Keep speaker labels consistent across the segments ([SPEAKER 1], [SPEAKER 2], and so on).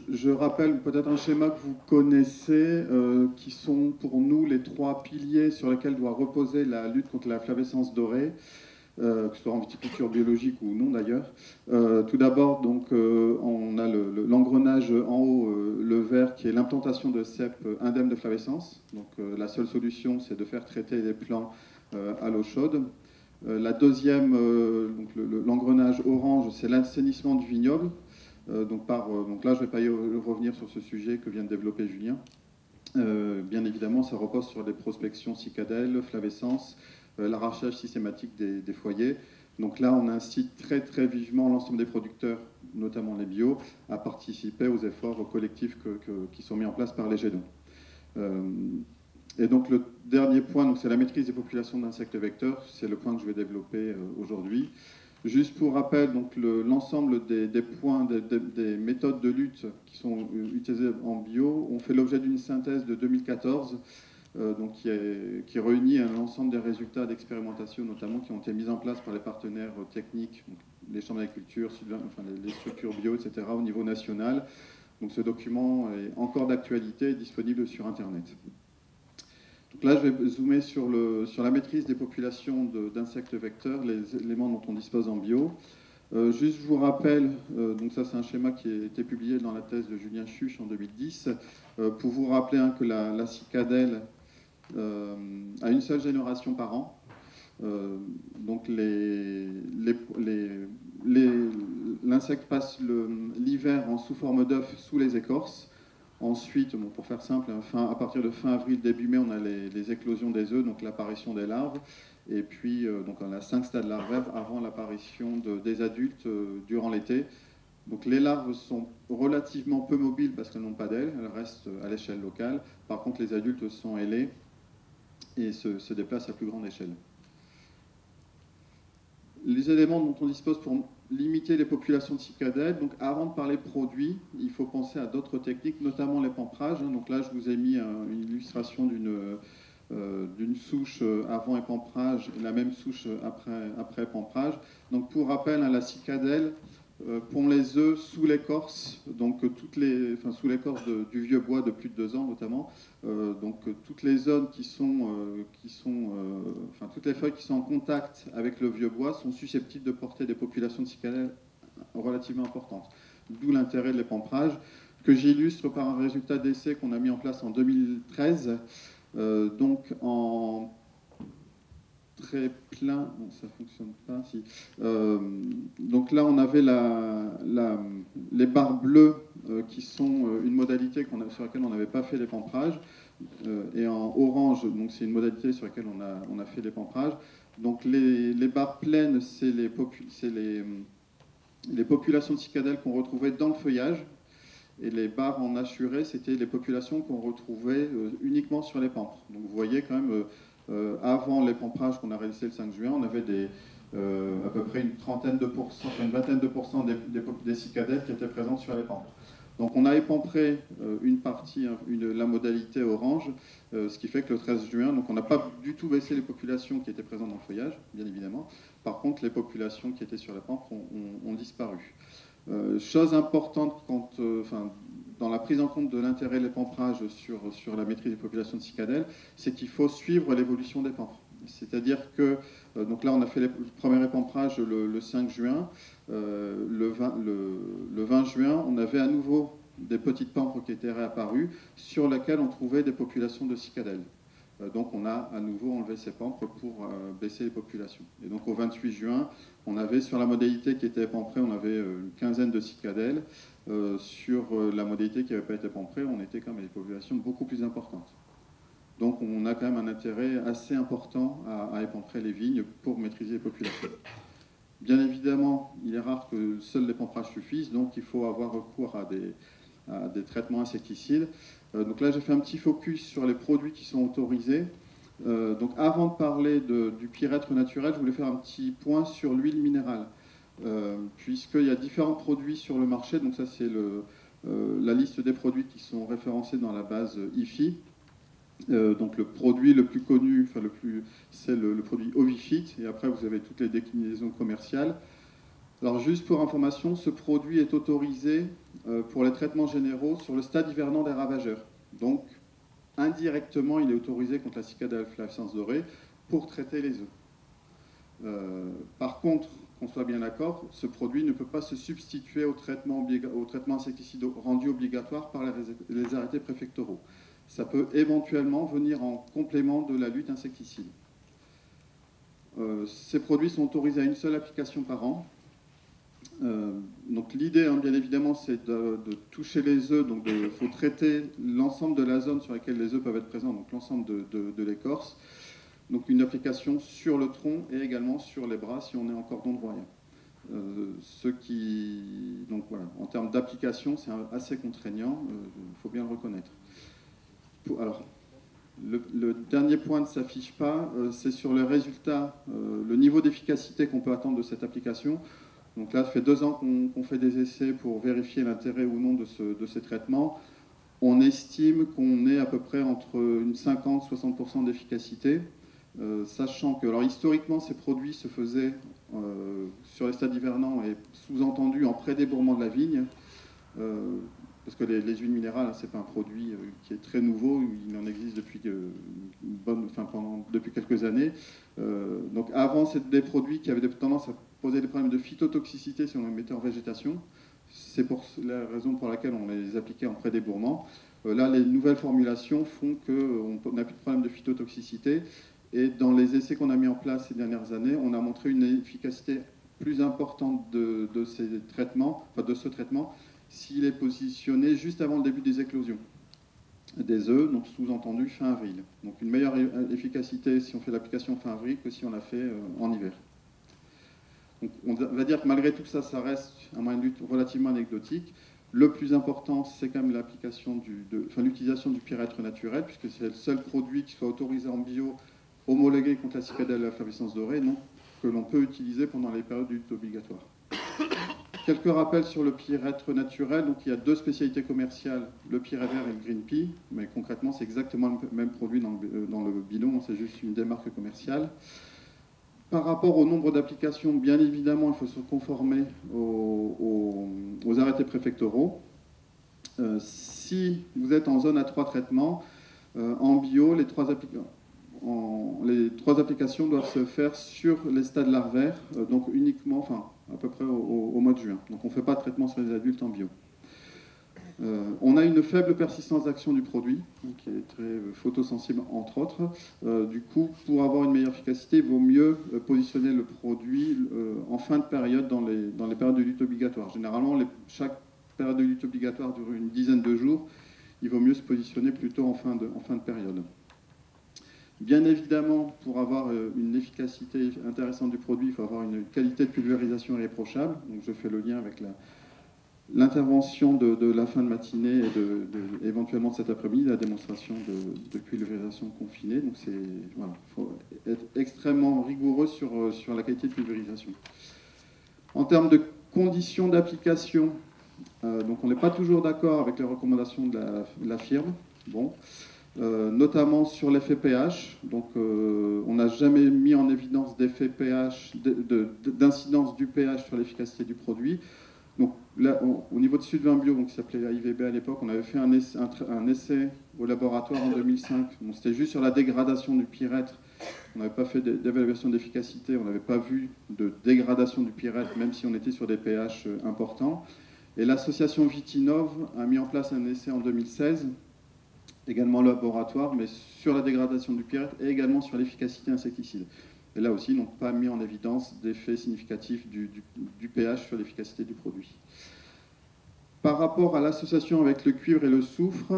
[SPEAKER 1] je rappelle peut-être un schéma que vous connaissez, qui sont pour nous les trois piliers sur lesquels doit reposer la lutte contre la flavescence dorée, que ce soit en viticulture biologique ou non d'ailleurs. Tout d'abord, donc, on a l'engrenage en haut, le vert, qui est l'implantation de cèpes indemnes de flavescence. Donc la seule solution, c'est de faire traiter les plants à l'eau chaude. La deuxième, l'engrenage orange, c'est l'assainissement du vignoble. Donc là, je ne vais pas y revenir sur ce sujet que vient de développer Julien. Bien évidemment, ça repose sur des prospections cicadelles, flavescence, l'arrachage systématique des foyers. Donc là, on incite très très vivement l'ensemble des producteurs, notamment les bio, à participer aux efforts collectifs qui sont mis en place par les GEDON. Et donc le dernier point, c'est la maîtrise des populations d'insectes vecteurs. C'est le point que je vais développer aujourd'hui. Juste pour rappel, donc l'ensemble des points, des méthodes de lutte qui sont utilisées en bio ont fait l'objet d'une synthèse de 2014, donc qui réunit un ensemble des résultats d'expérimentation, notamment qui ont été mis en place par les partenaires techniques, donc les chambres d'agriculture, enfin, les structures bio, etc., au niveau national. Donc ce document est encore d'actualité et disponible sur Internet. Donc là, je vais zoomer sur la maîtrise des populations d'insectes vecteurs, les éléments dont on dispose en bio. Juste, je vous rappelle, donc ça c'est un schéma qui a été publié dans la thèse de Julien Chuch en 2010, pour vous rappeler que la cicadelle a une seule génération par an. Donc l'insecte passe l'hiver sous forme d'œuf sous les écorces. Ensuite, bon, pour faire simple, à partir de fin avril, début mai, on a les éclosions des œufs, donc l'apparition des larves. Et puis, donc on a 5 stades larvaires avant l'apparition des adultes durant l'été. Donc les larves sont relativement peu mobiles parce qu'elles n'ont pas d'ailes, elles restent à l'échelle locale. Par contre, les adultes sont ailés et se déplacent à plus grande échelle. Les éléments dont on dispose pour limiter les populations de cicadelles. Donc, avant de parler produits, il faut penser à d'autres techniques, notamment l'épamprage. Donc là, je vous ai mis une illustration d'une souche avant épamprage et la même souche après épamprage. Donc, pour rappel, la cicadelle pond les œufs sous l'écorce, donc sous l'écorce du vieux bois de plus de 2 ans notamment. Donc toutes les zones toutes les feuilles qui sont en contact avec le vieux bois sont susceptibles de porter des populations de cicadelles relativement importantes. D'où l'intérêt de l'épamprage, que j'illustre par un résultat d'essai qu'on a mis en place en 2013. Donc en très plein, bon, ça fonctionne pas. Si. Donc là, on avait les barres bleues qui sont une modalité sur laquelle on n'avait pas fait l'épamprage, et en orange, donc c'est une modalité sur laquelle on a fait l'épamprage. Donc les barres pleines, c'est les populations de cicadelles qu'on retrouvait dans le feuillage, et les barres en assuré, c'était les populations qu'on retrouvait uniquement sur les pampres. Donc vous voyez quand même. Avant l'épamprage qu'on a réalisé le 5 juin, on avait à peu près une vingtaine de pourcents des cicadelles qui étaient présentes sur les pampres. Donc on a épampré une partie, la modalité orange, ce qui fait que le 13 juin, donc on n'a pas du tout baissé les populations qui étaient présentes dans le feuillage, bien évidemment. Par contre, les populations qui étaient sur les pampres ont disparu. Chose importante dans la prise en compte de l'intérêt de l'épamprage sur la maîtrise des populations de cicadelles, c'est qu'il faut suivre l'évolution des pampres. C'est-à-dire que, donc là on a fait le premier épamprage le 5 juin, le 20 juin, on avait à nouveau des petites pampres qui étaient réapparues, sur lesquelles on trouvait des populations de cicadelles. Donc on a à nouveau enlevé ces pampres pour baisser les populations. Et donc au 28 juin, on avait sur la modalité qui était épamprée, on avait une quinzaine de cicadelles. Sur la modalité qui n'avait pas été épamprée, on était quand même à des populations beaucoup plus importantes. Donc on a quand même un intérêt assez important à épamprer les vignes pour maîtriser les populations. Bien évidemment, il est rare que seul l'épamprage suffise, donc il faut avoir recours à des traitements insecticides. Donc là, j'ai fait un petit focus sur les produits qui sont autorisés. Donc avant de parler du pyrètre naturel, je voulais faire un petit point sur l'huile minérale. Puisqu'il y a différents produits sur le marché, donc ça c'est la liste des produits qui sont référencés dans la base IFI. Donc le produit le plus connu, c'est le produit Ovifit, et après vous avez toutes les déclinaisons commerciales. Alors juste pour information, ce produit est autorisé pour les traitements généraux sur le stade hivernant des ravageurs. Donc indirectement, il est autorisé contre la cicada flavescens dorée pour traiter les œufs. Par contre, qu'on soit bien d'accord, ce produit ne peut pas se substituer au traitement insecticide rendu obligatoire par les arrêtés préfectoraux. Ça peut éventuellement venir en complément de la lutte insecticide. Ces produits sont autorisés à une seule application par an. Donc l'idée, bien évidemment, c'est de toucher les œufs. Donc il faut traiter l'ensemble de la zone sur laquelle les œufs peuvent être présents, donc l'ensemble de l'écorce. Donc une application sur le tronc et également sur les bras si on est en cordon broyant. Donc voilà, en termes d'application, c'est assez contraignant, il faut bien le reconnaître. Alors, le dernier point ne s'affiche pas, c'est sur le résultat, le niveau d'efficacité qu'on peut attendre de cette application. Donc là, ça fait 2 ans qu'on fait des essais pour vérifier l'intérêt ou non de ces traitements. On estime qu'on est à peu près entre une 50-60% d'efficacité, sachant que, alors historiquement, ces produits se faisaient sur les stades hivernants et sous-entendu en pré-débourrement de la vigne, parce que les huiles minérales, ce n'est pas un produit qui est très nouveau, il en existe depuis, depuis quelques années. Donc avant, c'était des produits qui avaient tendance à poser des problèmes de phytotoxicité si on les mettait en végétation. C'est pour la raison pour laquelle on les appliquait en pré-débourrement. Là, les nouvelles formulations font qu'on n'a plus de problème de phytotoxicité. Et dans les essais qu'on a mis en place ces dernières années, on a montré une efficacité plus importante de ce traitement, s'il est positionné juste avant le début des éclosions des œufs, donc sous-entendu fin avril. Donc une meilleure efficacité si on fait l'application fin avril que si on l'a fait en hiver. Donc on va dire que malgré tout ça, ça reste un moyen de lutte relativement anecdotique. Le plus important, c'est quand même l'application l'utilisation du pyrètre naturel, puisque c'est le seul produit qui soit autorisé en bio, homologué contre la cicadelle flavescens dorée, donc que l'on peut utiliser pendant les périodes de lutte obligatoire. Quelques rappels sur le pyrètre naturel. Donc il y a 2 spécialités commerciales, le Pyrévert et le Green Pea, mais concrètement c'est exactement le même produit dans le binôme, c'est juste une démarque commerciale. Par rapport au nombre d'applications, bien évidemment, il faut se conformer aux arrêtés préfectoraux. Si vous êtes en zone à 3 traitements, en bio, les 3 applications doivent se faire sur les stades larvaires, donc uniquement, à peu près au mois de juin. Donc on ne fait pas de traitement sur les adultes en bio. On a une faible persistance d'action du produit, qui est très photosensible entre autres. Du coup, pour avoir une meilleure efficacité, il vaut mieux positionner le produit en fin de période dans les périodes de lutte obligatoire. Généralement, chaque période de lutte obligatoire dure une dizaine de jours. Il vaut mieux se positionner plutôt en fin de période. Bien évidemment, pour avoir une efficacité intéressante du produit, il faut avoir une qualité de pulvérisation irréprochable. Donc je fais le lien avec l'intervention de la fin de matinée et éventuellement de cet après-midi, la démonstration de pulvérisation confinée. Donc il faut être extrêmement rigoureux sur la qualité de pulvérisation. En termes de conditions d'application, donc on n'est pas toujours d'accord avec les recommandations de la firme. Bon. Notamment sur l'effet pH. Donc, on n'a jamais mis en évidence d'effet pH, d'incidence du pH sur l'efficacité du produit. Donc, là, au niveau de Sud 20 Bio, qui s'appelait AIVB à l'époque, on avait fait un essai au laboratoire en 2005. Bon, c'était juste sur la dégradation du pyrètre. On n'avait pas fait d'évaluation d'efficacité, on n'avait pas vu de dégradation du pyrètre, même si on était sur des pH importants. Et l'association Vitinov a mis en place un essai en 2016, également laboratoire, mais sur la dégradation du pyrètre et également sur l'efficacité insecticide. Et là aussi, ils n'ont pas mis en évidence d'effet significatif du pH sur l'efficacité du produit. Par rapport à l'association avec le cuivre et le soufre,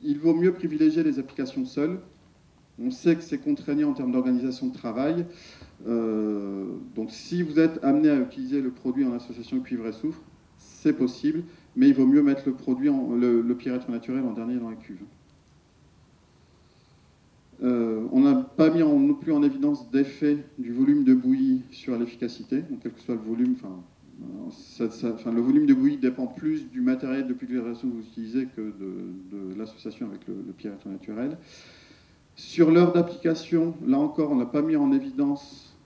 [SPEAKER 1] il vaut mieux privilégier les applications seules. On sait que c'est contraignant en termes d'organisation de travail. Donc si vous êtes amené à utiliser le produit en association cuivre et soufre, c'est possible, mais il vaut mieux mettre le produit, le pyrètre naturel en dernier dans la cuve. On n'a pas mis non plus en évidence d'effet du volume de bouillie sur l'efficacité, donc quel que soit le volume. Le volume de bouillie dépend plus du matériel de pulvérisation que vous utilisez que de l'association avec le pyrètre naturel. Sur l'heure d'application, là encore, on n'a pas mis en évidence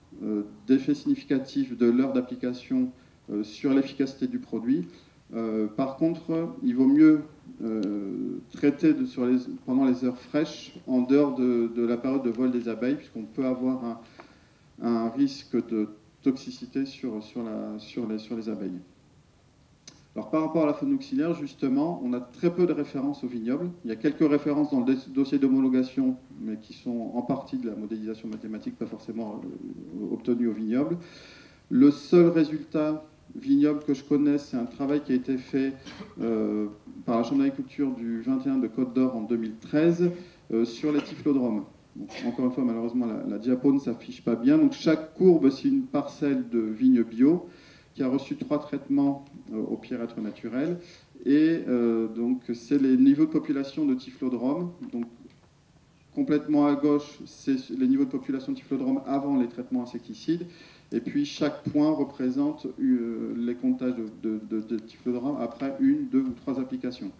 [SPEAKER 1] d'effets significatifs de l'heure d'application sur l'efficacité du produit. Par contre, il vaut mieux traiter pendant les heures fraîches, en dehors de la période de vol des abeilles, puisqu'on peut avoir un risque de toxicité sur les abeilles. Alors, par rapport à la faune auxiliaire, justement, on a très peu de références au vignoble. Il y a quelques références dans le dossier d'homologation, mais qui sont en partie de la modélisation mathématique, pas forcément obtenues au vignoble. Le seul résultat vignoble que je connais, c'est un travail qui a été fait par la Chambre d'agriculture du 21 de Côte d'Or en 2013 sur les typhlodromes. Donc, encore une fois, malheureusement, la diapo ne s'affiche pas bien. Donc, chaque courbe, c'est une parcelle de vigne bio qui a reçu 3 traitements au pyrètre naturel. Et donc, c'est les niveaux de population de typhlodrome. Donc, complètement à gauche, c'est les niveaux de population de typhlodrome avant les traitements insecticides. Et puis, chaque point représente les comptages de typhlodrome après 1, 2 ou 3 applications.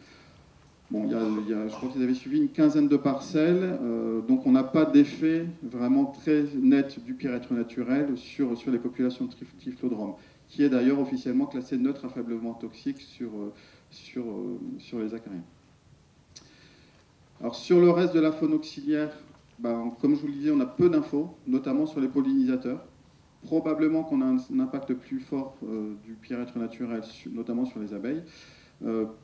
[SPEAKER 1] Bon, je crois qu'ils avaient suivi une quinzaine de parcelles, donc on n'a pas d'effet vraiment très net du pyrètre naturel sur les populations de typhlodrome, qui est d'ailleurs officiellement classé neutre à faiblement toxique sur les acariens. Alors sur le reste de la faune auxiliaire, comme je vous le disais, on a peu d'infos, notamment sur les pollinisateurs. Probablement qu'on a un impact plus fort du pyrètre naturel, notamment sur les abeilles.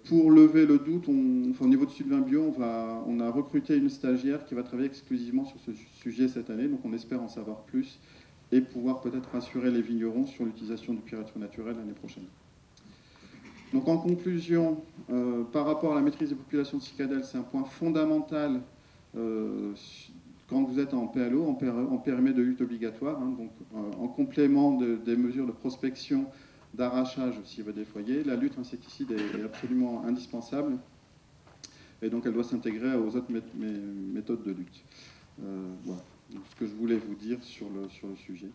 [SPEAKER 1] Pour lever le doute, au niveau de Sylvain Bio, on a recruté une stagiaire qui va travailler exclusivement sur ce sujet cette année, donc on espère en savoir plus et pouvoir peut-être rassurer les vignerons sur l'utilisation du pyrètre naturel l'année prochaine. Donc en conclusion, par rapport à la maîtrise des populations de cicadelles, c'est un point fondamental quand vous êtes en PLO, en périmètre de lutte obligatoire, hein, donc en complément des mesures de prospection, d'arrachage s'il veut des foyers, la lutte insecticide est absolument indispensable et donc elle doit s'intégrer aux autres méthodes de lutte. Voilà ce que je voulais vous dire sur le sujet.